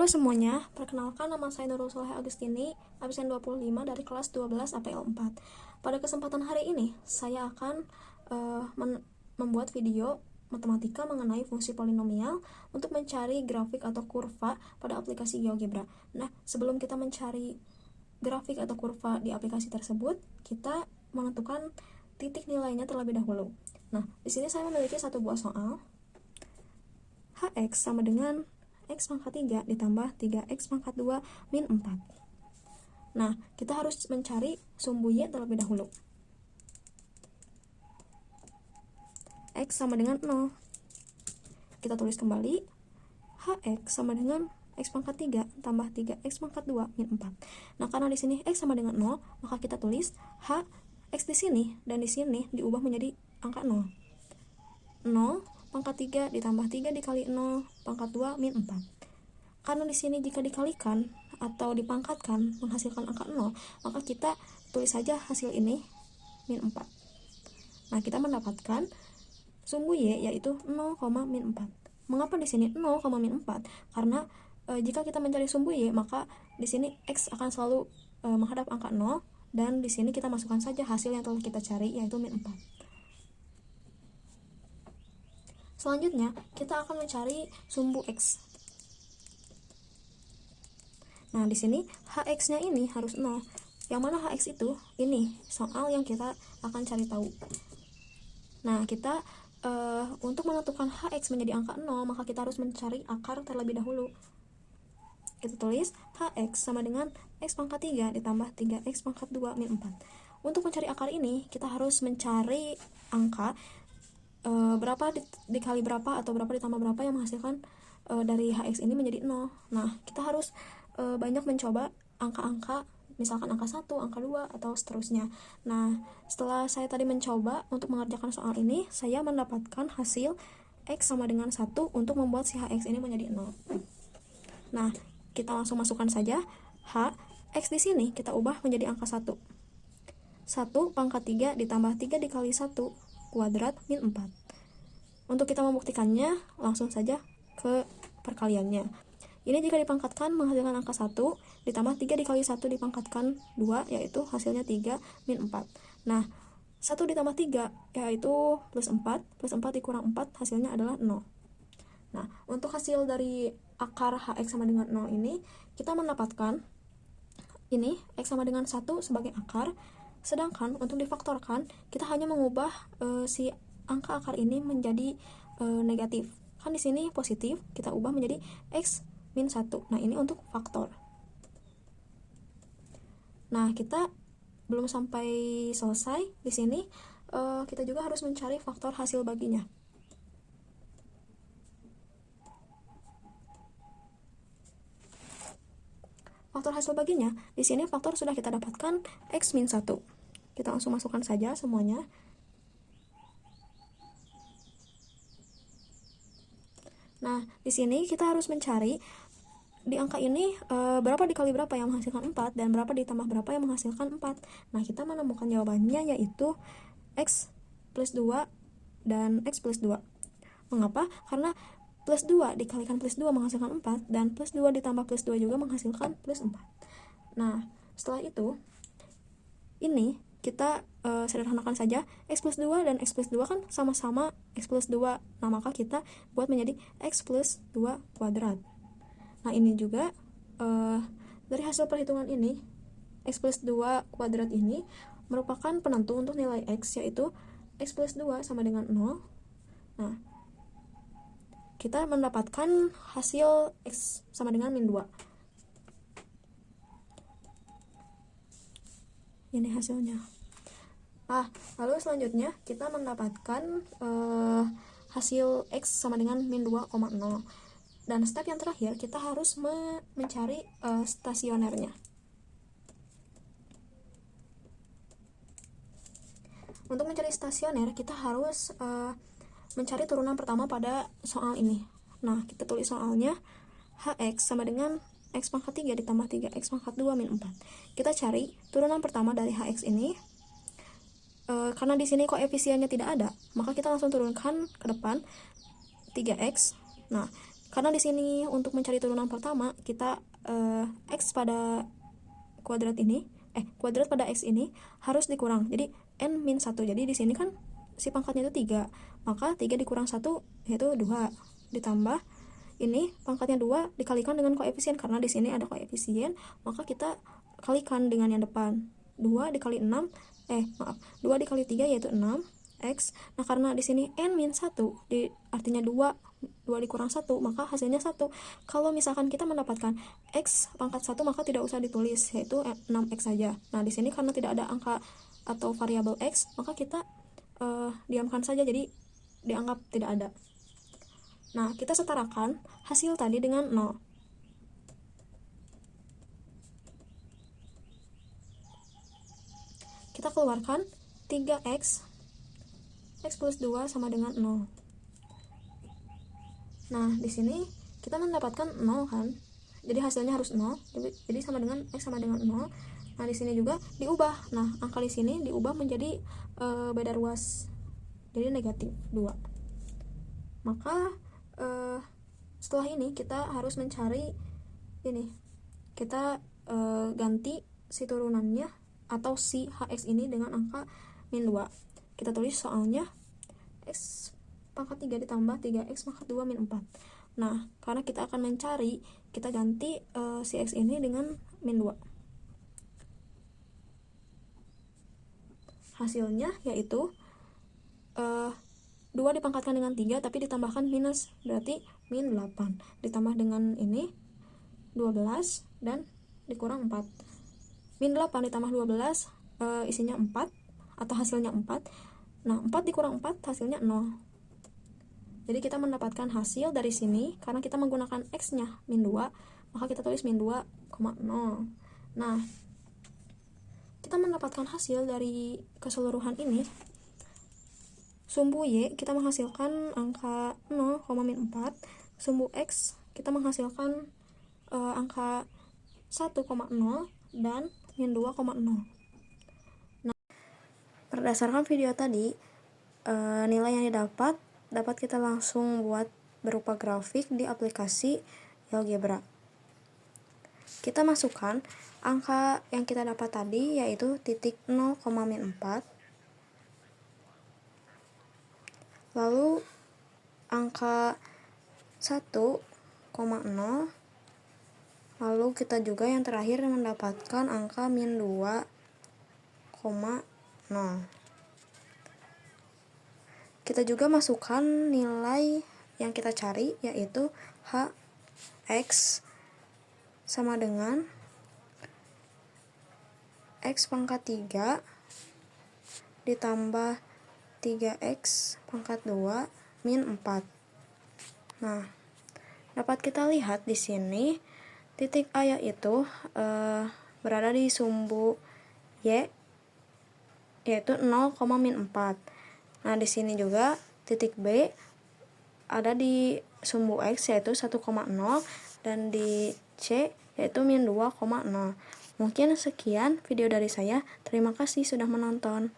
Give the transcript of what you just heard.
Halo semuanya, perkenalkan nama saya Nurul Soleh Agustini, absen 25 dari kelas 12 APL 4. Pada kesempatan hari ini, saya akan membuat video matematika mengenai fungsi polinomial untuk mencari grafik atau kurva pada aplikasi GeoGebra. Nah, sebelum kita mencari grafik atau kurva di aplikasi tersebut, kita menentukan titik nilainya terlebih dahulu. Nah, di sini saya memiliki satu buah soal. Hx sama dengan X pangkat 3 ditambah 3X pangkat 2 min 4. Nah, kita harus mencari sumbu Y terlebih dahulu. X sama dengan 0. Kita tulis kembali. Hx sama dengan X pangkat 3 tambah 3X pangkat 2 min 4. Nah, karena di sini X sama dengan 0, maka kita tulis H X di sini dan di sini diubah menjadi angka 0. 0 pangkat 3 ditambah 3 dikali 0 pangkat 2 min 4. Karena di sini jika dikalikan atau dipangkatkan menghasilkan angka 0, maka kita tulis saja hasil ini min 4. Nah, kita mendapatkan sumbu Y yaitu 0, min 4. Mengapa di sini 0, min 4? Karena jika kita mencari sumbu Y, maka di sini X akan selalu menghadap angka 0, dan di sini kita masukkan saja hasil yang telah kita cari yaitu min 4. Selanjutnya, kita akan mencari sumbu X. Nah, di sini Hx-nya ini harus 0. Yang mana Hx itu? Ini soal yang kita akan cari tahu. Nah, kita untuk menentukan Hx menjadi angka 0, maka kita harus mencari akar terlebih dahulu. Kita tulis Hx sama dengan X pangkat 3 ditambah 3X pangkat 2 min 4. Untuk mencari akar ini, kita harus mencari angka berapa dikali berapa atau berapa ditambah berapa yang menghasilkan dari Hx ini menjadi 0. Nah, kita harus banyak mencoba angka-angka, misalkan angka 1, angka 2, atau seterusnya. Nah, setelah saya tadi mencoba untuk mengerjakan soal ini, saya mendapatkan hasil X sama dengan 1 untuk membuat si Hx ini menjadi 0. Nah, kita langsung masukkan saja H. X di sini kita ubah menjadi angka 1. 1 pangkat 3 ditambah 3 dikali 1 kuadrat min 4. Untuk kita membuktikannya, langsung saja ke perkaliannya. Ini jika dipangkatkan menghasilkan angka 1, ditambah 3 dikali 1 dipangkatkan 2, yaitu hasilnya 3 min 4. Nah, 1 ditambah 3 yaitu plus 4, plus 4 dikurang 4 hasilnya adalah 0. Nah, untuk hasil dari akar Hx sama dengan 0 ini, kita mendapatkan ini X sama dengan 1 sebagai akar. Sedangkan untuk difaktorkan, kita hanya mengubah si angka akar ini menjadi negatif. Kan di sini positif, kita ubah menjadi X min 1. Nah, ini untuk faktor. Nah, kita belum sampai selesai. Di sini kita juga harus mencari faktor hasil baginya. Faktor hasil baginya, di sini faktor sudah kita dapatkan X min 1. Kita langsung masukkan saja semuanya. Nah, di sini kita harus mencari di angka ini berapa dikali berapa yang menghasilkan 4 dan berapa ditambah berapa yang menghasilkan 4. Nah, kita menemukan jawabannya yaitu X plus 2 dan X plus 2. Mengapa? Karena plus 2 dikalikan plus 2 menghasilkan 4, dan plus 2 ditambah plus 2 juga menghasilkan plus 4. Nah, setelah itu, ini kita sederhanakan saja. X plus 2 dan X plus 2 kan sama-sama X plus 2. Nah, maka kita buat menjadi X plus 2 kuadrat. Nah, ini juga dari hasil perhitungan ini, X plus 2 kuadrat ini merupakan penentu untuk nilai X, yaitu X plus 2 sama dengan 0. Nah, kita mendapatkan hasil X sama dengan min 2. Ini hasilnya. Lalu selanjutnya kita mendapatkan hasil X sama dengan min 2,0. Dan step yang terakhir, kita harus mencari stasionernya. Untuk mencari stasioner, kita harus mencari turunan pertama pada soal ini. Nah, kita tulis soalnya Hx sama dengan X pangkat 3 ditambah 3X pangkat 2 min 4. Kita cari turunan pertama dari Hx ini. Karena di sini koefisiennya tidak ada, maka kita langsung turunkan ke depan 3x. Nah, Karena di sini untuk mencari turunan pertama kita x pada kuadrat ini kuadrat pada x ini harus dikurang. Jadi n-1. Jadi di sini kan si pangkatnya itu 3. Maka 3 dikurang 1 yaitu 2. Ditambah ini pangkatnya 2 dikalikan dengan koefisien, karena di sini ada koefisien, maka kita kalikan dengan yang depan. 2 dikali 6 2 dikali 3 yaitu 6 x. Nah, karena di sini n-1 artinya 2 dikurang 1, maka hasilnya 1. Kalau misalkan kita mendapatkan x pangkat 1, maka tidak usah ditulis, yaitu 6x saja. Nah, di sini karena tidak ada angka atau variabel x, maka kita diamkan saja, jadi dianggap tidak ada. Nah, kita setarakan hasil tadi dengan 0. Kita keluarkan 3x x plus 2 sama dengan 0. Nah, di sini kita mendapatkan 0 kan. Jadi hasilnya harus 0. Jadi sama dengan x sama dengan 0. Nah, di sini juga diubah. Nah, angka di sini diubah menjadi beda ruas. Jadi negatif 2. Maka setelah ini kita harus mencari ini. Kita ganti si turunannya atau si hx ini dengan angka min 2. Kita tulis soalnya x pangkat 3 ditambah 3x pangkat 2 min 4. Nah, karena kita akan mencari, kita ganti si x ini dengan min 2. Hasilnya yaitu 2 dipangkatkan dengan 3 tapi ditambahkan minus, berarti min 8. Ditambah dengan ini 12 dan dikurang 4. Min 8 ditambah 12 isinya 4 atau hasilnya 4. Nah, 4 dikurang 4 hasilnya 0. Jadi kita mendapatkan hasil dari sini, karena kita menggunakan x-nya min 2, maka kita tulis min 2,0. Nah, kita mendapatkan hasil dari keseluruhan ini. Sumbu y kita menghasilkan angka 0, min 4. Sumbu x kita menghasilkan angka 1,0 dan min 2,0. Nah, berdasarkan video tadi, nilai yang dapat kita langsung buat berupa grafik di aplikasi GeoGebra. Kita masukkan angka yang kita dapat tadi, yaitu titik 0, min 4. Lalu angka 1,0. Lalu kita juga yang terakhir mendapatkan angka min 2,0. Kita juga masukkan nilai yang kita cari, yaitu hx sama dengan x pangkat 3 ditambah 3x pangkat 2 min 4. Nah, dapat kita lihat di sini titik A yaitu berada di sumbu y, yaitu 0, min 4. Nah, di sini juga titik B ada di sumbu x yaitu 1,0 dan di C yaitu min 2,0. Mungkin sekian video dari saya. Terima kasih sudah menonton.